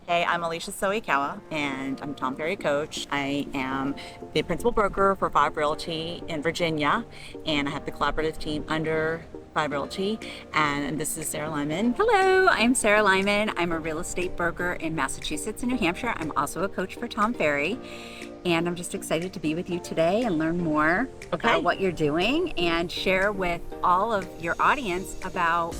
Hey, I'm Alicia Soikawa, and I'm a Tom Ferry coach. I am the principal broker for Five Realty in Virginia, and I have the collaborative team under Five Realty. And this is Sara Lyman. Hello, I'm Sara Lyman. I'm a real estate broker in Massachusetts and New Hampshire. I'm also a coach for Tom Ferry. And I'm just excited to be with you today and learn more about what you're doing and share with all of your audience about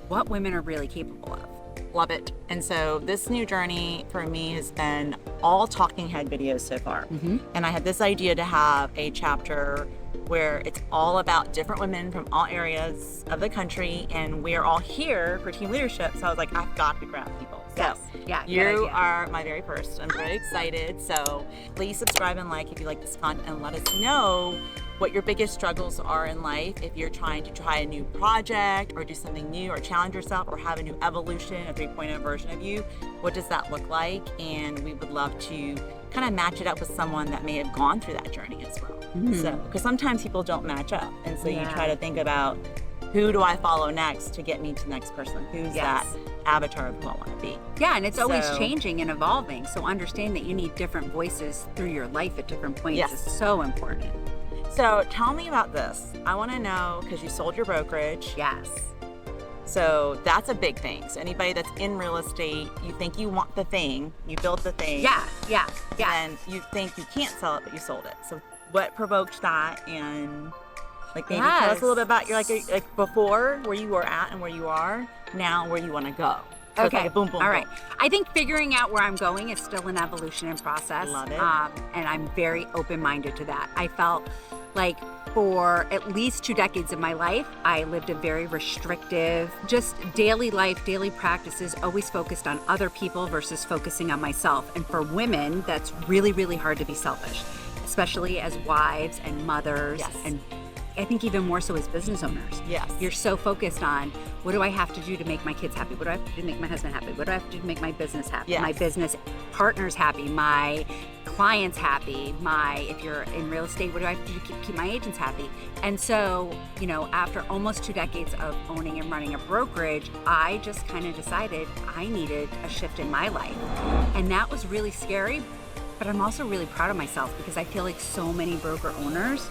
what women are really capable of. Love it. And so this new journey for me has been all talking head videos so far. And I had this idea to have a chapter where it's all about different women from all areas of the country, and we are all here for team leadership. So I was like, I've got to grab people. So you are my very first. I'm very excited. So please subscribe and like if you like this content, and let us know what your biggest struggles are in life. If you're trying to try a new project or do something new or challenge yourself or have a new evolution, a 3.0 version of you, what does that look like? And we would love to kind of match it up with someone that may have gone through that journey as well. So, because sometimes people don't match up. And so you try to think about, who do I follow next to get me to the next person? Who's that avatar of who I want to be? Yeah, and it's always changing and evolving. So understand that you need different voices through your life at different points is so important. So tell me about this. I want to know, because you sold your brokerage. Yes. So that's a big thing. So anybody that's in real estate, you think you want the thing, you built the thing. Yeah. And you think you can't sell it, but you sold it. So what provoked that? And like maybe tell us a little bit about your like before, where you were at and where you are now, where you want to go. So Okay. It's like a boom, boom, All right. boom. I think figuring out where I'm going is still an evolution and process. Love it. And I'm very open-minded to that. I felt like for at least 2 decades of my life, I lived a very restrictive, just daily life, daily practices, always focused on other people versus focusing on myself. And for women, that's really, really hard to be selfish, especially as wives and mothers and I think even more so as business owners. Yes. You're so focused on, what do I have to do to make my kids happy? What do I have to do to make my husband happy? What do I have to do to make my business happy? Yes. My business partners happy, my clients happy, if you're in real estate, what do I have to do to keep my agents happy? And so, after almost 2 decades of owning and running a brokerage, I just kind of decided I needed a shift in my life. And that was really scary, but I'm also really proud of myself because I feel like so many broker owners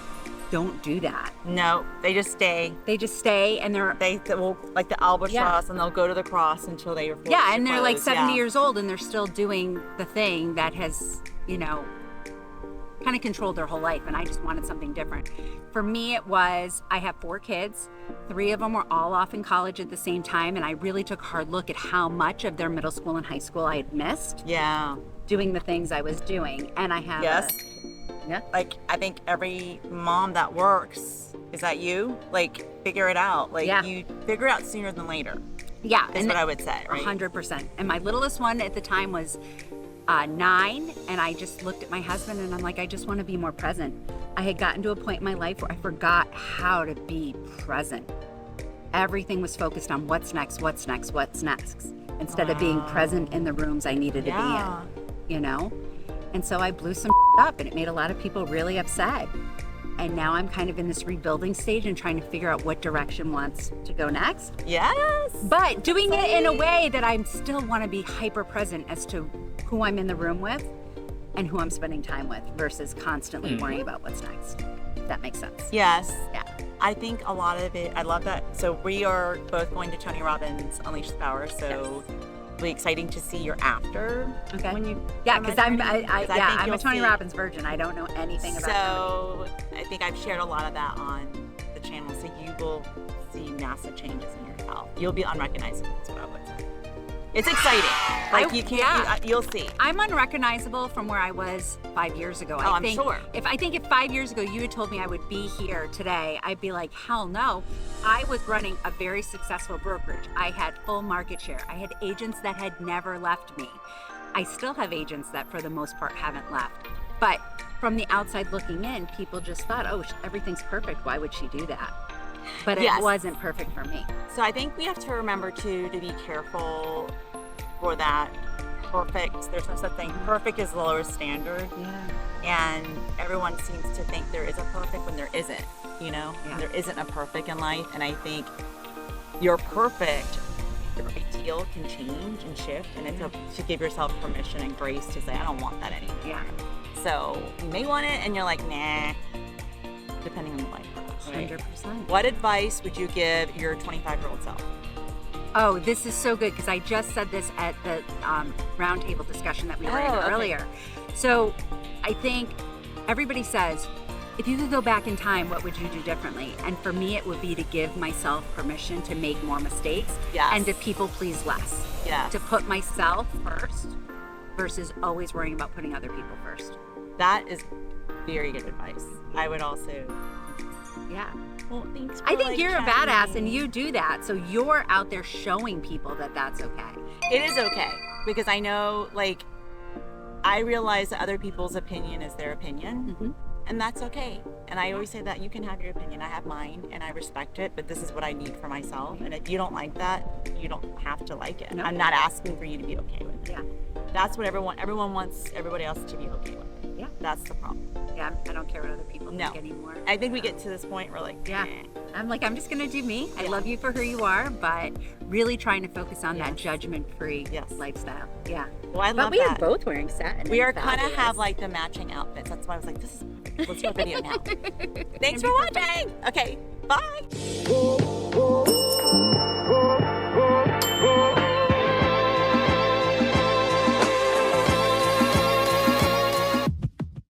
don't do that. No, they just stay. They just stay and They will, like the albatross, and they'll go to the cross until they are forced and to they're like close. 70 years old and they're still doing the thing that has, kind of controlled their whole life. And I just wanted something different. For me, it was, I have 4 kids. 3 of them were all off in college at the same time. And I really took a hard look at how much of their middle school and high school I had missed. Yeah. Doing the things I was doing. And I have Like, I think every mom that works, is that you? Like, figure it out. Like, you figure it out sooner than later. Yeah. Is what I would say, right? 100%. And my littlest one at the time was 9. And I just looked at my husband and I'm like, I just want to be more present. I had gotten to a point in my life where I forgot how to be present. Everything was focused on what's next, instead of being present in the rooms I needed to be in, And so I blew some up and it made a lot of people really upset. And now I'm kind of in this rebuilding stage and trying to figure out what direction wants to go next. Yes. But doing it in a way that I still want to be hyper present as to who I'm in the room with and who I'm spending time with versus constantly worrying about what's next. If that makes sense. Yes. Yeah. I think a lot of it, I love that. So we are both going to Tony Robbins Unleash the Power. So really exciting to see your after. Okay. When you because I'm a Tony see. Robbins virgin. I don't know anything about So I think I've shared a lot of that on the channel. So you will see massive changes in your health. You'll be unrecognizable, is what I would say. It's exciting. Like you can't, you'll see. I'm unrecognizable from where I was 5 years ago. I'm sure. If 5 years ago you had told me I would be here today, I'd be like, hell no. I was running a very successful brokerage. I had full market share. I had agents that had never left me. I still have agents that for the most part haven't left. But from the outside looking in, people just thought, oh, everything's perfect. Why would she do that? But it wasn't perfect for me. So I think we have to remember too to be careful for that perfect. There's no such thing. Perfect is the lowest standard. And everyone seems to think there is a perfect when there isn't, There isn't a perfect in life. And I think your perfect ideal can change and shift, and it's to give yourself permission and grace to say, I don't want that anymore. Yeah. So you may want it, and you're like, nah, depending on the life purpose. 100%. What advice would you give your 25-year-old self? Oh, this is so good because I just said this at the roundtable discussion that we were in earlier. So I think everybody says, if you could go back in time, what would you do differently? And for me, it would be to give myself permission to make more mistakes and to people please less. Yeah. To put myself first versus always worrying about putting other people first. That is very good advice. I would also. Yeah. Well, thanks. I think you're a badass and you do that. So you're out there showing people that that's okay. It is okay because I know, like, I realize that other people's opinion is their opinion. Mm-hmm. And that's okay. And I always say that you can have your opinion. I have mine and I respect it, but this is what I need for myself. And if you don't like that, you don't have to like it. No. I'm not asking for you to be okay with it. Yeah. That's what everyone wants everybody else to be okay with it. Yeah. That's the problem. Yeah, I don't care what other people think anymore. I think we get to this point where like, yeah. I'm like, I'm just going to do me. I love you for who you are, but really trying to focus on that judgment-free lifestyle. Yeah. Well, I love but we that. are both wearing satin. We are kind of have like the matching outfits. That's why I was like, this is, let's do a video now. Thanks for watching. Okay, bye.